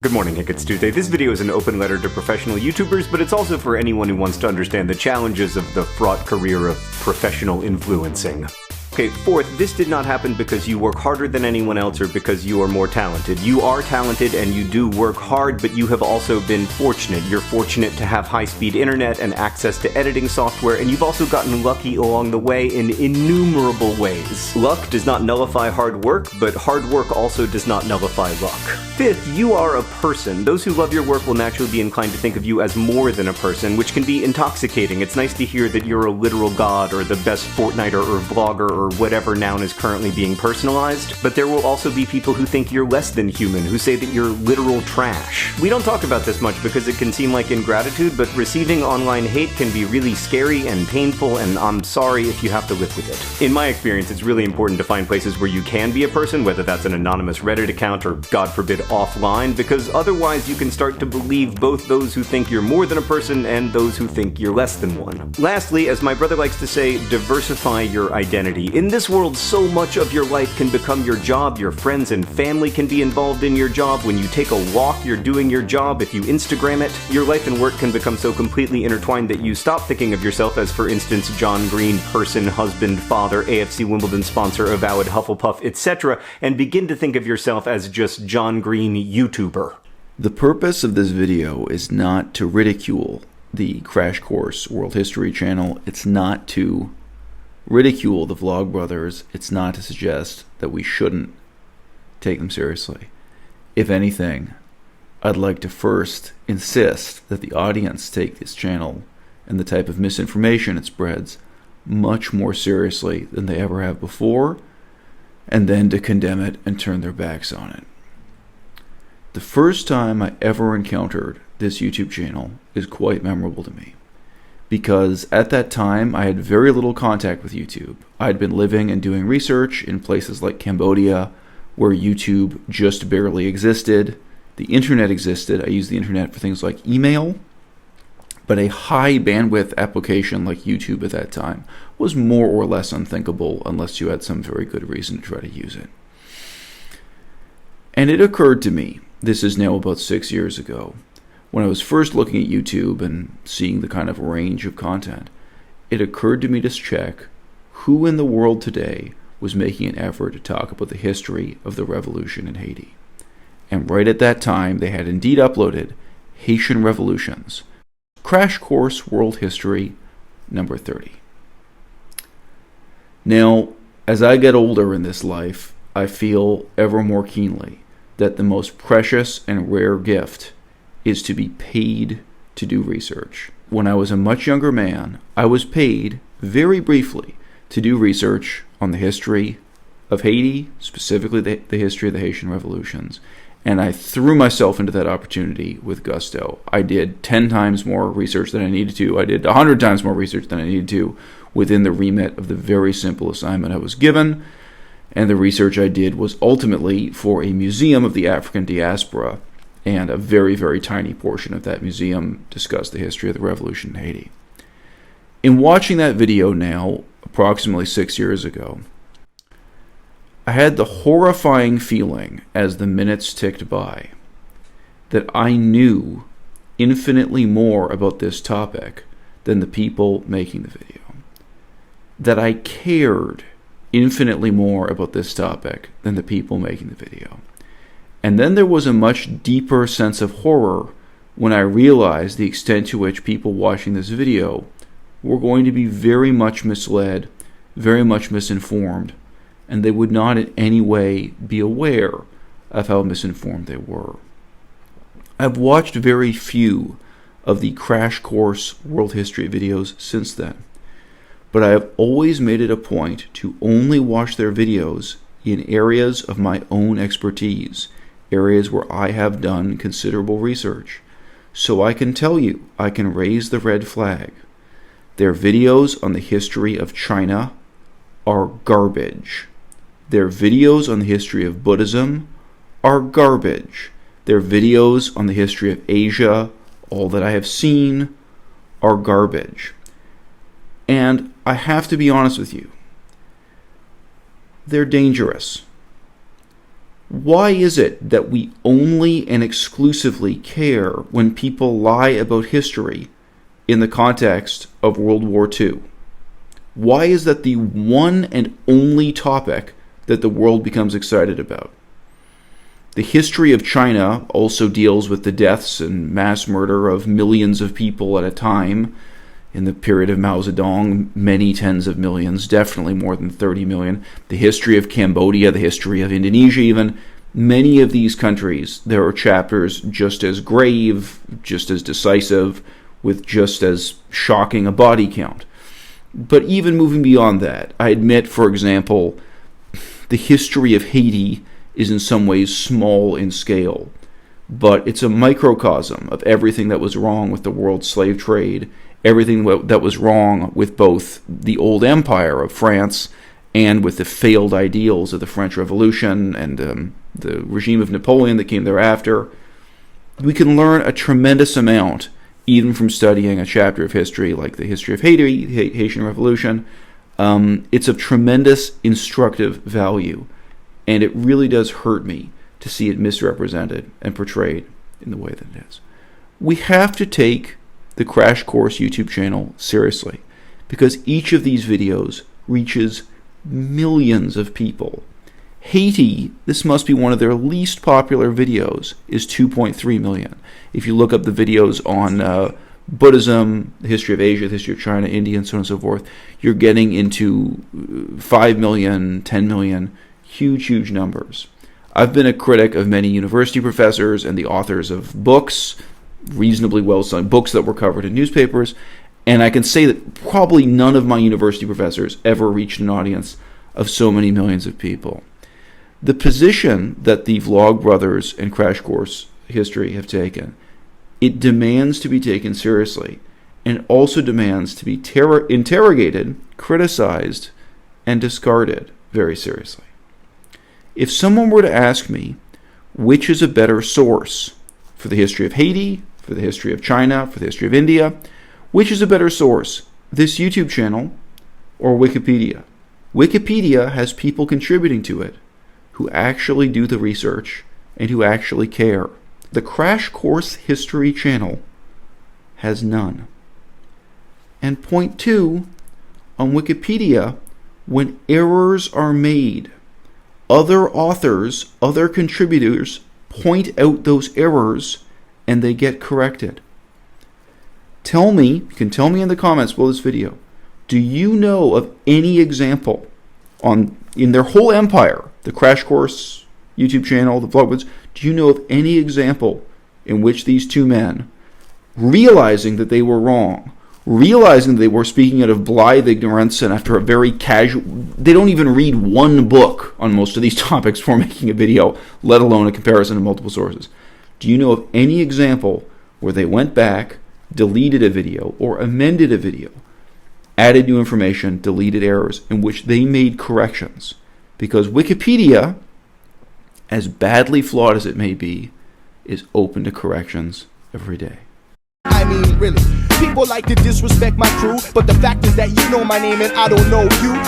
Good morning, Hank. It's Tuesday. This video is an open letter to professional YouTubers, but it's also for anyone who wants to understand the challenges of the fraught career of professional influencing. Okay, fourth, this did not happen because you work harder than anyone else or because you are more talented. You are talented and you do work hard, but you have also been fortunate. You're fortunate to have high-speed internet and access to editing software, and you've also gotten lucky along the way in innumerable ways. Luck does not nullify hard work, but hard work also does not nullify luck. Fifth, you are a person. Those who love your work will naturally be inclined to think of you as more than a person, which can be intoxicating. It's nice to hear that you're a literal god or the best Fortniter or vlogger or whatever noun is currently being personalized, but there will also be people who think you're less than human, who say that you're literal trash. We don't talk about this much because it can seem like ingratitude, but receiving online hate can be really scary and painful, and I'm sorry if you have to live with it. In my experience, it's really important to find places where you can be a person, whether that's an anonymous Reddit account or, God forbid, offline, because otherwise you can start to believe both those who think you're more than a person and those who think you're less than one. Lastly, as my brother likes to say, diversify your identity. In this world, so much of your life can become your job. Your friends and family can be involved in your job. When you take a walk, you're doing your job. If you Instagram it, your life and work can become so completely intertwined that you stop thinking of yourself as, for instance, John Green, person, husband, father, AFC Wimbledon sponsor, avowed Hufflepuff, etc., and begin to think of yourself as just John Green, YouTuber. The purpose of this video is not to ridicule the CrashCourse World History channel. It's not to ridicule the Vlogbrothers. It's not to suggest that we shouldn't take them seriously. If anything, I'd like to first insist that the audience take this channel and the type of misinformation it spreads much more seriously than they ever have before, and then to condemn it and turn their backs on it. The first time I ever encountered this YouTube channel is quite memorable to me, because at that time I had very little contact with YouTube. I'd been living and doing research in places like Cambodia, where YouTube just barely existed. The internet existed. I used the internet for things like email, but a high bandwidth application like YouTube at that time was more or less unthinkable unless you had some very good reason to try to use it. And it occurred to me, this is now about 6 years ago, when I was first looking at YouTube and seeing the kind of range of content, it occurred to me to check who in the world today was making an effort to talk about the history of the revolution in Haiti. And right at that time, they had indeed uploaded Haitian Revolutions, CrashCourse World History, number 30. Now, as I get older in this life, I feel ever more keenly that the most precious and rare gift is to be paid to do research. When I was a much younger man, I was paid, very briefly, to do research on the history of Haiti, specifically the history of the Haitian revolutions, and I threw myself into that opportunity with gusto. I did 10 times more research than I needed to. I did 100 times more research than I needed to within the remit of the very simple assignment I was given, and the research I did was ultimately for a museum of the African diaspora, and a very, very tiny portion of that museum discussed the history of the revolution in Haiti. In watching that video now, approximately 6 years ago, I had the horrifying feeling as the minutes ticked by that I knew infinitely more about this topic than the people making the video. That I cared infinitely more about this topic than the people making the video. And then there was a much deeper sense of horror when I realized the extent to which people watching this video were going to be very much misled, very much misinformed, and they would not in any way be aware of how misinformed they were. I've watched very few of the CrashCourse World History videos since then, but I have always made it a point to only watch their videos in areas of my own expertise, areas where I have done considerable research. So I can tell you, I can raise the red flag. Their videos on the history of China are garbage. Their videos on the history of Buddhism are garbage. Their videos on the history of Asia, all that I have seen, are garbage. And I have to be honest with you, they're dangerous. Why is it that we only and exclusively care when people lie about history in the context of World War II? Why is that the one and only topic that the world becomes excited about? The history of China also deals with the deaths and mass murder of millions of people at a time. In the period of Mao Zedong, many tens of millions, definitely more than 30 million. The history of Cambodia, the history of Indonesia even. Many of these countries, there are chapters just as grave, just as decisive, with just as shocking a body count. But even moving beyond that, I admit, for example, the history of Haiti is in some ways small in scale, but it's a microcosm of everything that was wrong with the world slave trade, everything that was wrong with both the old empire of France and with the failed ideals of the French Revolution and the regime of Napoleon that came thereafter. We can learn a tremendous amount even from studying a chapter of history like the history of Haiti, the Haitian Revolution. It's of tremendous instructive value, and it really does hurt me to see it misrepresented and portrayed in the way that it is. We have to take the Crash Course YouTube channel seriously, because each of these videos reaches millions of people. Haiti, this must be one of their least popular videos, is 2.3 million. If you look up the videos on Buddhism, the history of Asia, the history of China, India, and so on and so forth, you're getting into 5 million, 10 million, huge, huge numbers. I've been a critic of many university professors and the authors of books, reasonably well-selling books that were covered in newspapers, and I can say that probably none of my university professors ever reached an audience of so many millions of people. The position that the Vlogbrothers and Crash Course History have taken, it demands to be taken seriously, and also demands to be interrogated, criticized, and discarded very seriously. If someone were to ask me which is a better source for the history of Haiti, for the history of China, for the history of India, which is a better source, this YouTube channel or Wikipedia? Wikipedia has people contributing to it who actually do the research and who actually care. The Crash Course History channel has none. And point two, on Wikipedia, when errors are made, other authors, other contributors point out those errors and they get corrected. Tell me, you can tell me in the comments below this video, do you know of any example in their whole empire, the Crash Course YouTube channel, the Vlogbrothers, do you know of any example in which these two men, realizing that they were wrong, realizing that they were speaking out of blithe ignorance and after a very casual, they don't even read one book on most of these topics before making a video, let alone a comparison of multiple sources. Do you know of any example where they went back, deleted a video, or amended a video, added new information, deleted errors, in which they made corrections? Because Wikipedia, as badly flawed as it may be, is open to corrections every day. I mean, really, people like to disrespect my crew, but the fact is that you know my name and I don't know you.